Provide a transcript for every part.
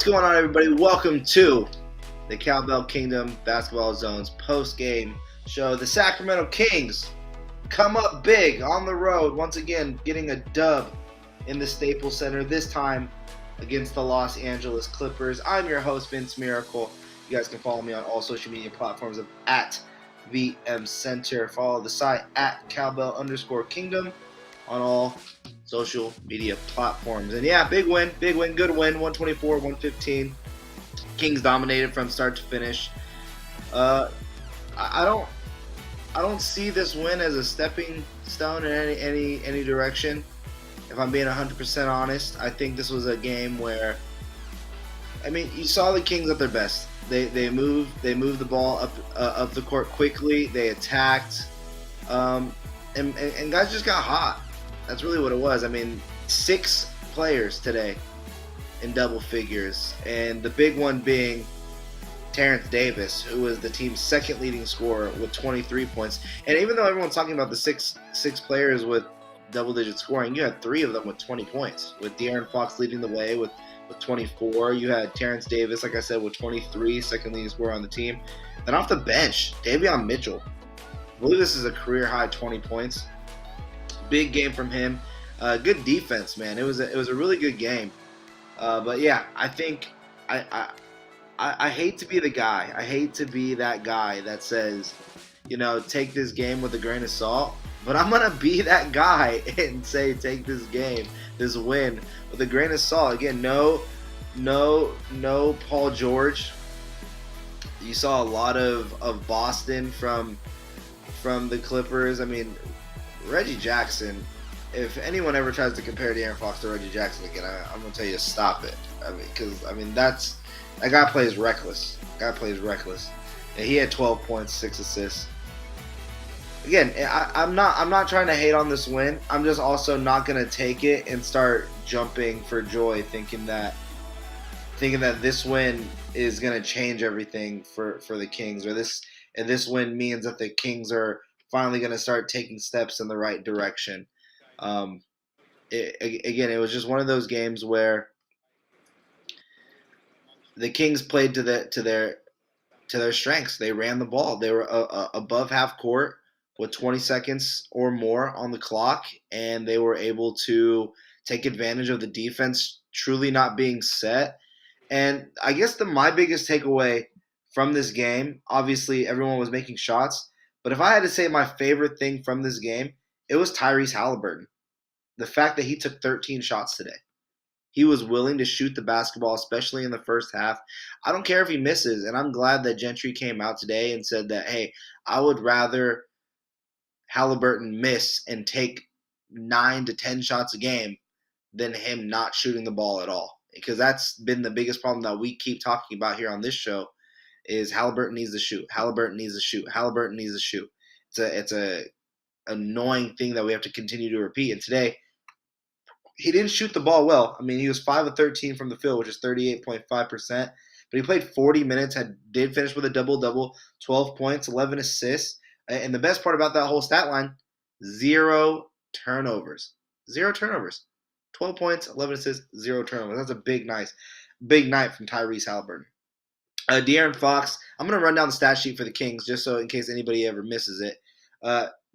What's going on, everybody? Welcome to the Cowbell Kingdom Basketball Zone's post-game show. The Sacramento Kings come up big on the road, once again getting a dub in the Staples Center, this time against the Los Angeles Clippers. I'm your host, Vince Miracle. You guys can follow me on all social media platforms of @VMCenter. Follow the site @Cowbell_Kingdom on all social media platforms. And yeah, big win, good win, 124-115. Kings dominated from start to finish. I don't see this win as a stepping stone in any direction. If I'm being 100% honest, I think this was a game where, I mean, you saw the Kings at their best. They moved the ball up the court quickly. They attacked, and guys just got hot. That's really what it was. I mean, 6 players today in double figures, and the big one being Terence Davis, who was the team's second leading scorer with 23 points. And even though everyone's talking about the six players with double-digit scoring, you had 3 of them with 20 points, with De'Aaron Fox leading the way with 24. You had Terence Davis, like I said, with 23, second leading scorer on the team. Then off the bench, Davion Mitchell. I believe this is a career-high 20 points. Big game from him. Good defense, man. It was a really good game. But yeah, I think I hate to be the guy. I hate to be that guy that says, take this game with a grain of salt. But I'm gonna be that guy and say take this game, this win, with a grain of salt. Again, no Paul George. You saw a lot of Boston from the Clippers. I mean, Reggie Jackson, if anyone ever tries to compare De'Aaron Fox to Reggie Jackson again, I'm going to tell you to stop it. Because that guy plays reckless. And he had 12 points, 6 assists. Again, I'm not trying to hate on this win. I'm just also not going to take it and start jumping for joy, thinking that this win is going to change everything for the Kings, or this win means that the Kings are finally going to start taking steps in the right direction. It was just one of those games where the Kings played to their strengths. They ran the ball. They were above half court with 20 seconds or more on the clock, and they were able to take advantage of the defense truly not being set. And I guess my biggest takeaway from this game, obviously everyone was making shots, but if I had to say my favorite thing from this game, it was Tyrese Halliburton. The fact that he took 13 shots today. He was willing to shoot the basketball, especially in the first half. I don't care if he misses, and I'm glad that Gentry came out today and said that, hey, I would rather Halliburton miss and take 9 to 10 shots a game than him not shooting the ball at all. Because that's been the biggest problem that we keep talking about here on this show, is Halliburton needs to shoot. It's a annoying thing that we have to continue to repeat. And today, he didn't shoot the ball well. I mean, he was 5 of 13 from the field, which is 38.5%. But he played 40 minutes, did finish with a double-double, 12 points, 11 assists. And the best part about that whole stat line, 0 turnovers. 0 turnovers. 12 points, 11 assists, 0 turnovers. That's a big night from Tyrese Halliburton. De'Aaron Fox, I'm going to run down the stat sheet for the Kings just so in case anybody ever misses it.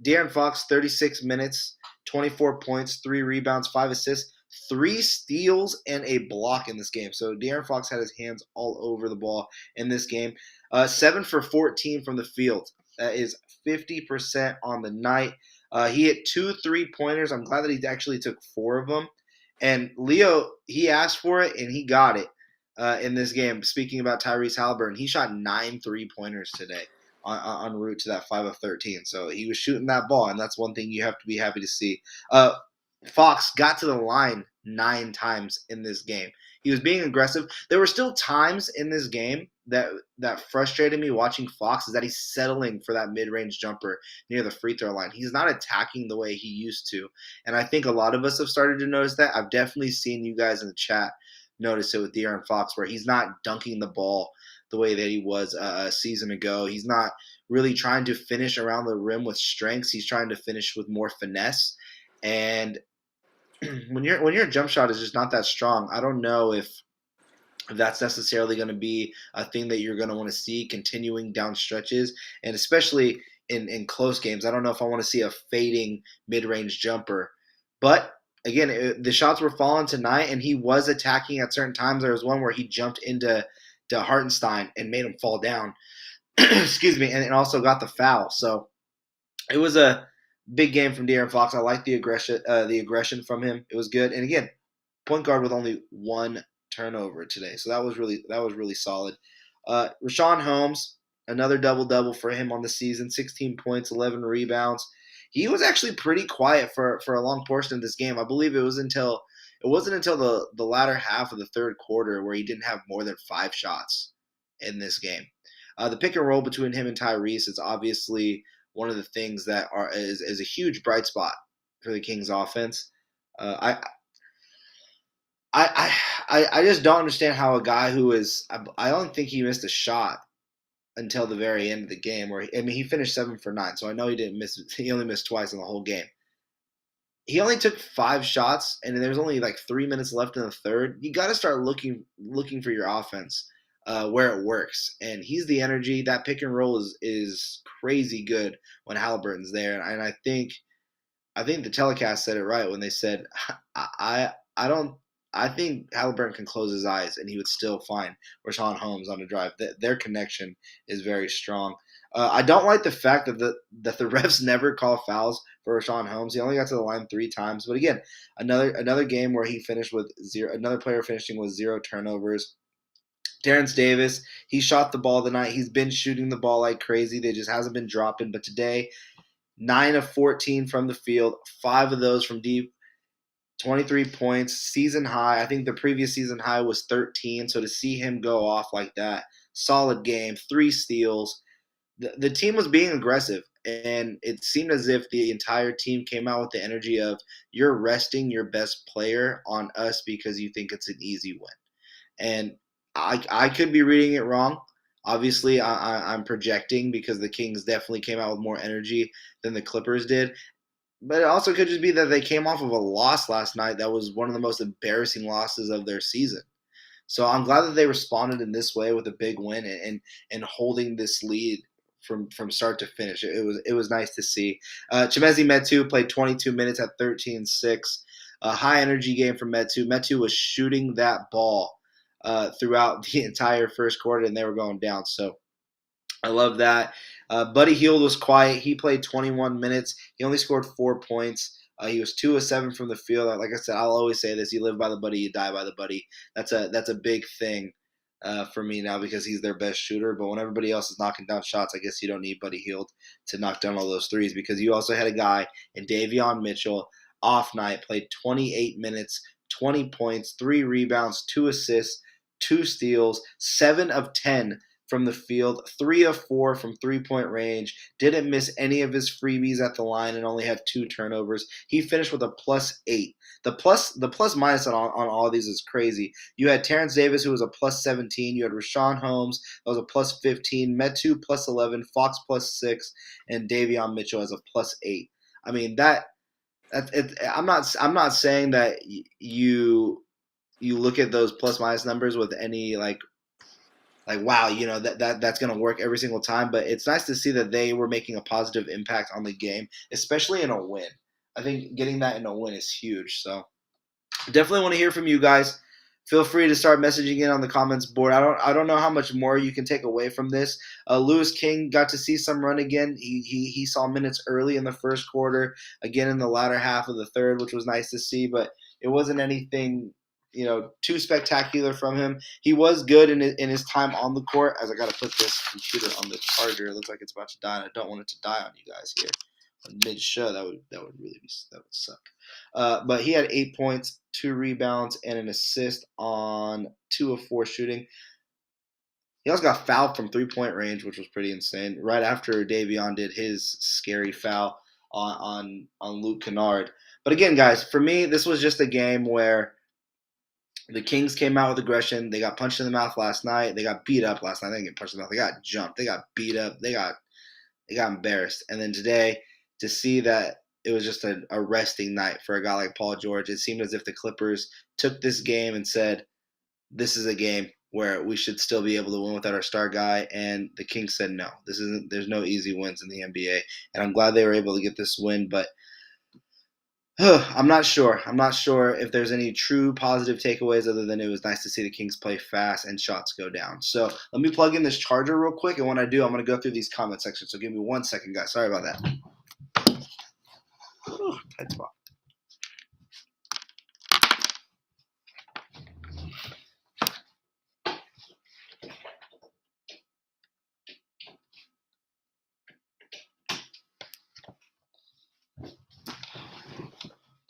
De'Aaron Fox, 36 minutes, 24 points, 3 rebounds, 5 assists, 3 steals, and a block in this game. So De'Aaron Fox had his hands all over the ball in this game. 7 for 14 from the field. That is 50% on the night. He hit 2 3-pointers. I'm glad that he actually took 4 of them. And Leo, he asked for it, and he got it in this game. Speaking about Tyrese Halliburton, he shot 9 3-pointers today en route to that 5 of 13. So he was shooting that ball, and that's one thing you have to be happy to see. Fox got to the line 9 times in this game. He was being aggressive. There were still times in this game that frustrated me watching Fox, is that he's settling for that mid-range jumper near the free throw line. He's not attacking the way he used to. And I think a lot of us have started to notice that. I've definitely seen you guys in the chat notice it with De'Aaron Fox, where he's not dunking the ball the way that he was a season ago. He's not really trying to finish around the rim with strengths. He's trying to finish with more finesse. And when your jump shot is just not that strong, I don't know if if that's necessarily going to be a thing that you're going to want to see continuing down stretches, and especially in close games. I don't know if I want to see a fading mid-range jumper. But again, the shots were falling tonight, and he was attacking at certain times. There was one where he jumped into Hartenstein and made him fall down. Excuse me, and also got the foul. So it was a big game from De'Aaron Fox. I like the aggression from him. It was good. And again, point guard with only one turnover today, so that was really solid. Rashaan Holmes, another double double for him on the season, 16 points, 11 rebounds. He was actually pretty quiet for a long portion of this game. I believe it wasn't until the latter half of the third quarter where he didn't have more than 5 shots in this game. The pick and roll between him and Tyrese is obviously one of the things that is a huge bright spot for the Kings offense. I just don't understand how a guy who is I don't think he missed a shot until the very end of the game. He finished 7 for 9, so I know he didn't miss. He only missed twice in the whole game. He only took 5 shots, and there's only like 3 minutes left in the third. You got to start looking for your offense where it works, and he's the energy. That pick and roll is crazy good when Halliburton's there, and I think the telecast said it right when they said I think Halliburton can close his eyes and he would still find Rashaan Holmes on a drive. Their connection is very strong. I don't like the fact that the refs never call fouls for Rashaan Holmes. He only got to the line 3 times. But again, another game where he finished with 0. Another player finishing with 0 turnovers. Terence Davis, he shot the ball tonight. He's been shooting the ball like crazy. They just hasn't been dropping. But today, 9 of 14 from the field, 5 of those from deep. 23 points, season high. I think the previous season high was 13. So to see him go off like that, solid game, 3 steals. The team was being aggressive, and it seemed as if the entire team came out with the energy of you're resting your best player on us because you think it's an easy win. And I could be reading it wrong. Obviously, I'm projecting because the Kings definitely came out with more energy than the Clippers did. But it also could just be that they came off of a loss last night that was one of the most embarrassing losses of their season. So I'm glad that they responded in this way with a big win and holding this lead from start to finish. It was nice to see. Chimezie Metu played 22 minutes at 13-6. A high energy game from Metu. Metu was shooting that ball throughout the entire first quarter, and they were going down. So I love that. Buddy Hield was quiet. He played 21 minutes. He only scored 4 points. He was 2 of 7 from the field. Like I said, I'll always say this: you live by the buddy, you die by the buddy. That's a big thing for me now because he's their best shooter. But when everybody else is knocking down shots, I guess you don't need Buddy Hield to knock down all those threes because you also had a guy in Davion Mitchell off night, played 28 minutes, 20 points, 3 rebounds, 2 assists, 2 steals, 7 of 10 from the field, 3 of 4 from 3-point range, didn't miss any of his freebies at the line and only had 2 turnovers. He finished with a +8. The plus minus on all of these is crazy. You had Terence Davis, who was a +17. You had Rashaan Holmes, that was a +15. Metu +11, Fox +6, and Davion Mitchell as a +8. I mean I'm not saying that you look at those plus minus numbers with any like wow, that's going to work every single time. But it's nice to see that they were making a positive impact on the game, especially in a win. I think getting that in a win is huge. So definitely want to hear from you guys. Feel free to start messaging in on the comments board. I don't know how much more you can take away from this. Lewis King got to see some run again. He saw minutes early in the first quarter, again in the latter half of the third, which was nice to see. But it wasn't anything too spectacular from him. He was good in his time on the court. As I got to put this computer on the charger, it looks like it's about to die, and I don't want it to die on you guys here. Mid-show, that would suck. But he had 8 points, 2 rebounds, and an assist on 2 of 4 shooting. He also got fouled from 3-point range, which was pretty insane. Right after Davion did his scary foul on Luke Kennard. But again, guys, for me, this was just a game where the Kings came out with aggression. They got punched in the mouth last night. They got beat up last night. They didn't get punched in the mouth. They got jumped. They got beat up. They got embarrassed. And then today, to see that it was just a resting night for a guy like Paul George, it seemed as if the Clippers took this game and said, this is a game. where we should still be able to win without our star guy, and the Kings said no. There's no easy wins in the NBA, and I'm glad they were able to get this win, but I'm not sure. I'm not sure if there's any true positive takeaways other than it was nice to see the Kings play fast and shots go down. So let me plug in this charger real quick, and when I do, I'm going to go through these comment sections. So give me 1 second, guys. Sorry about that. Tight spot.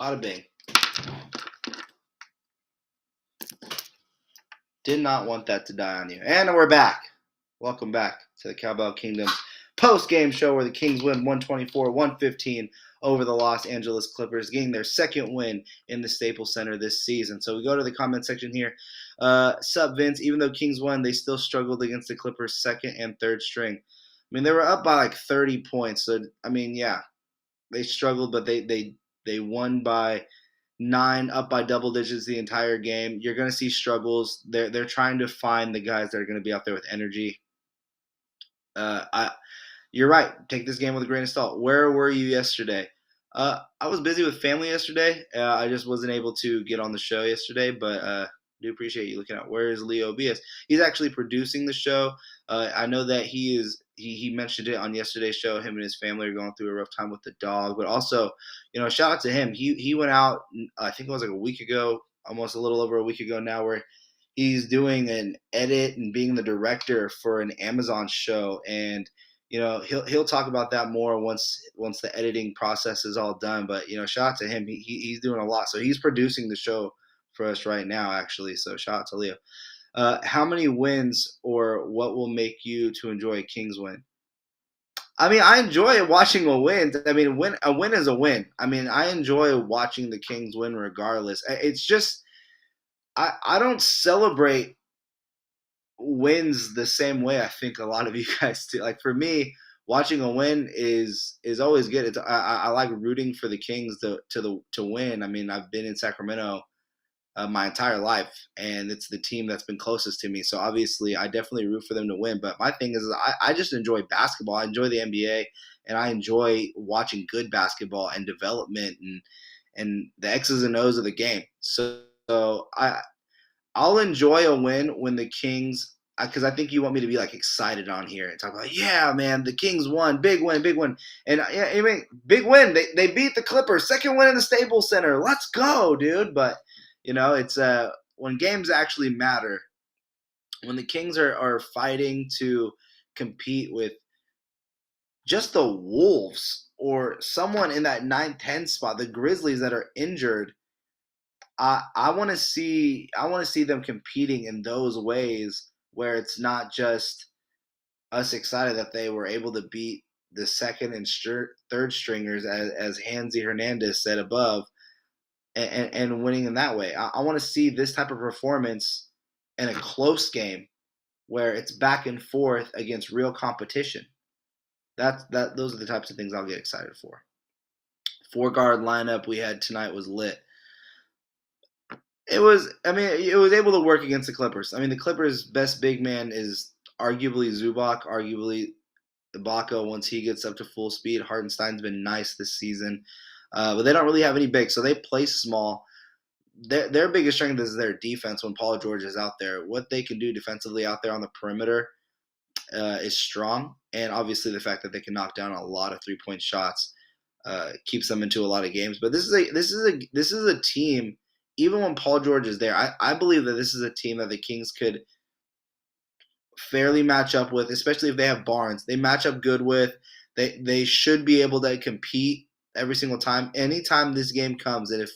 Bada bing. Did not want that to die on you. And we're back. Welcome back to the Cowbell Kingdom's post-game show where the Kings win 124-115 over the Los Angeles Clippers, getting their second win in the Staples Center this season. So we go to the comment section here. Sup, Vince? Even though Kings won, they still struggled against the Clippers' second and third string. I mean, they were up by like 30 points. So, I mean, yeah, they struggled, but they won by 9, up by double digits the entire game. You're going to see struggles. They're trying to find the guys that are going to be out there with energy. You're right. Take this game with a grain of salt. Where were you yesterday? I was busy with family yesterday. I just wasn't able to get on the show yesterday, but do appreciate you looking out. Where is Leo BS? He's actually producing the show. I know that he mentioned it on yesterday's show. Him and his family are going through a rough time with the dog, but also, shout out to him. He went out, I think it was like a week ago, almost a little over a week ago now, where he's doing an edit and being the director for an Amazon show, and he'll talk about that more once the editing process is all done. But shout out to him. He's doing a lot, so he's producing the show for us right now, actually. So shout out to Leo. How many wins, or what will make you to enjoy a Kings win? I mean, I enjoy watching a win. I mean, a win is a win. I mean, I enjoy watching the Kings win regardless. It's just I don't celebrate wins the same way I think a lot of you guys do. Like, for me, watching a win is always good. I like rooting for the Kings to win. I mean, I've been in Sacramento my entire life, and it's the team that's been closest to me. So obviously, I definitely root for them to win. But my thing is, I just enjoy basketball. I enjoy the NBA, and I enjoy watching good basketball and development and the X's and O's of the game. So I'll enjoy a win when the Kings, because I think you want me to be like excited on here and talk about, yeah, man, the Kings won, big win. And yeah, I mean, big win. They beat the Clippers, second win in the Staples Center. Let's go, dude. But it's when games actually matter, when the Kings are fighting to compete with just the Wolves or someone in that 9-10 spot, the Grizzlies that are injured. I want to see them competing in those ways where it's not just us excited that they were able to beat the second and third stringers, as Hansi Hernandez said above, and winning in that way. I want to see this type of performance in a close game where it's back and forth against real competition. Those are the types of things I'll get excited for. 4-guard lineup we had tonight was lit. It was able to work against the Clippers. I mean, the Clippers' best big man is arguably Zubac, arguably Ibaka once he gets up to full speed. Hartenstein's been nice this season. But they don't really have any bigs, so they play small. Their biggest strength is their defense when Paul George is out there. What they can do defensively out there on the perimeter is strong, and obviously the fact that they can knock down a lot of three-point shots keeps them into a lot of games. But this is a team. Even when Paul George is there, I believe that this is a team that the Kings could fairly match up with, especially if they have Barnes. They match up good with. They should be able to compete every single time. Anytime this game comes, and if,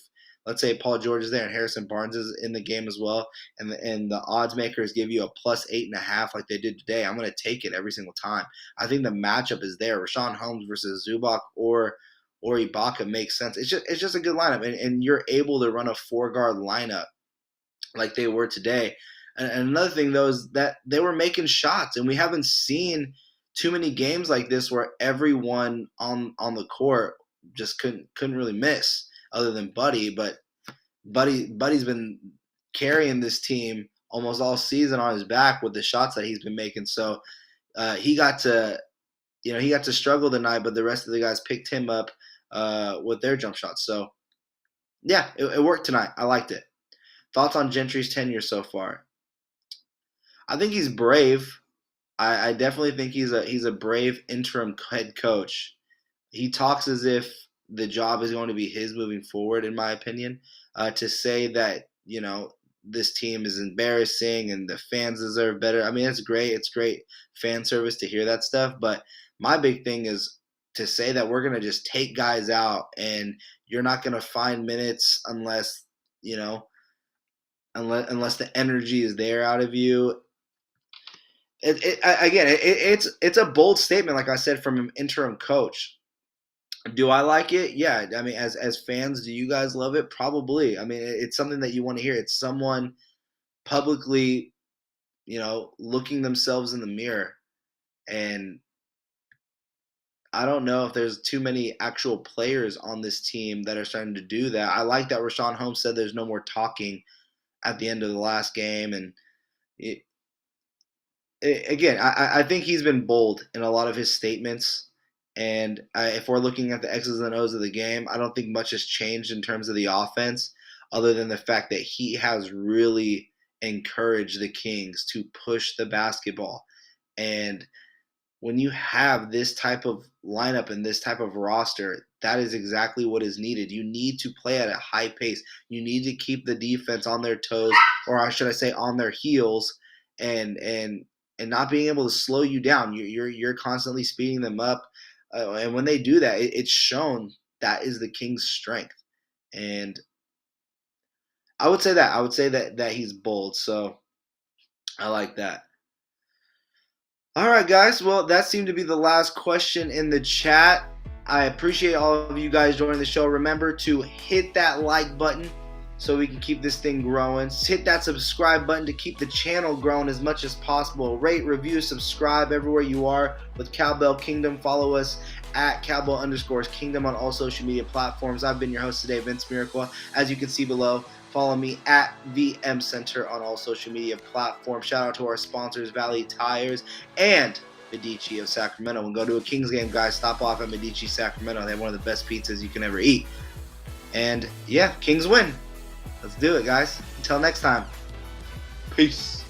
let's say, Paul George is there and Harrison Barnes is in the game as well, and the odds makers give you a plus 8.5 like they did today, I'm going to take it every single time. I think the matchup is there. Rashaan Holmes versus Zubac or Ibaka makes sense. It's just a good lineup, and you're able to run a 4-guard lineup like they were today. And another thing, though, is that they were making shots, and we haven't seen too many games like this where everyone on the court just couldn't really miss, other than Buddy. But Buddy's been carrying this team almost all season on his back with the shots that he's been making. So he got to struggle tonight, but the rest of the guys picked him up with their jump shots. So yeah, it worked tonight. I liked it. Thoughts on Gentry's tenure so far? I think he's brave. I definitely think he's a brave interim head coach. He talks as if the job is going to be his moving forward, in my opinion. To say that, this team is embarrassing and the fans deserve better. I mean, it's great. It's great fan service to hear that stuff. But my big thing is to say that we're going to just take guys out and you're not going to find minutes unless the energy is there out of you. It's a bold statement, like I said, from an interim coach. Do I like it? Yeah. I mean, as fans, do you guys love it? Probably. I mean, it's something that you want to hear. It's someone publicly, looking themselves in the mirror. And I don't know if there's too many actual players on this team that are starting to do that. I like that Rashaan Holmes said there's no more talking at the end of the last game. And I think he's been bold in a lot of his statements. And if we're looking at the X's and O's of the game, I don't think much has changed in terms of the offense, other than the fact that he has really encouraged the Kings to push the basketball. And when you have this type of lineup and this type of roster, that is exactly what is needed. You need to play at a high pace. You need to keep the defense on their toes, or should I say on their heels, and not being able to slow you down. You're constantly speeding them up. And when they do that, it's shown that is the Kings' strength. And I would say that he's bold. So I like that. All right, guys. Well, that seemed to be the last question in the chat. I appreciate all of you guys joining the show. Remember to hit that like button so we can keep this thing growing. Hit that subscribe button to keep the channel growing as much as possible. Rate, review, subscribe everywhere you are with Cowbell Kingdom. Follow us at Cowbell_Kingdom on all social media platforms. I've been your host today, Vince Miracle. As you can see below, follow me at VM Center on all social media platforms. Shout out to our sponsors, Valley Tires and Medici of Sacramento. When go to a Kings game, guys, stop off at Medici Sacramento. They have one of the best pizzas you can ever eat. And yeah, Kings win. Let's do it, guys. Until next time. Peace.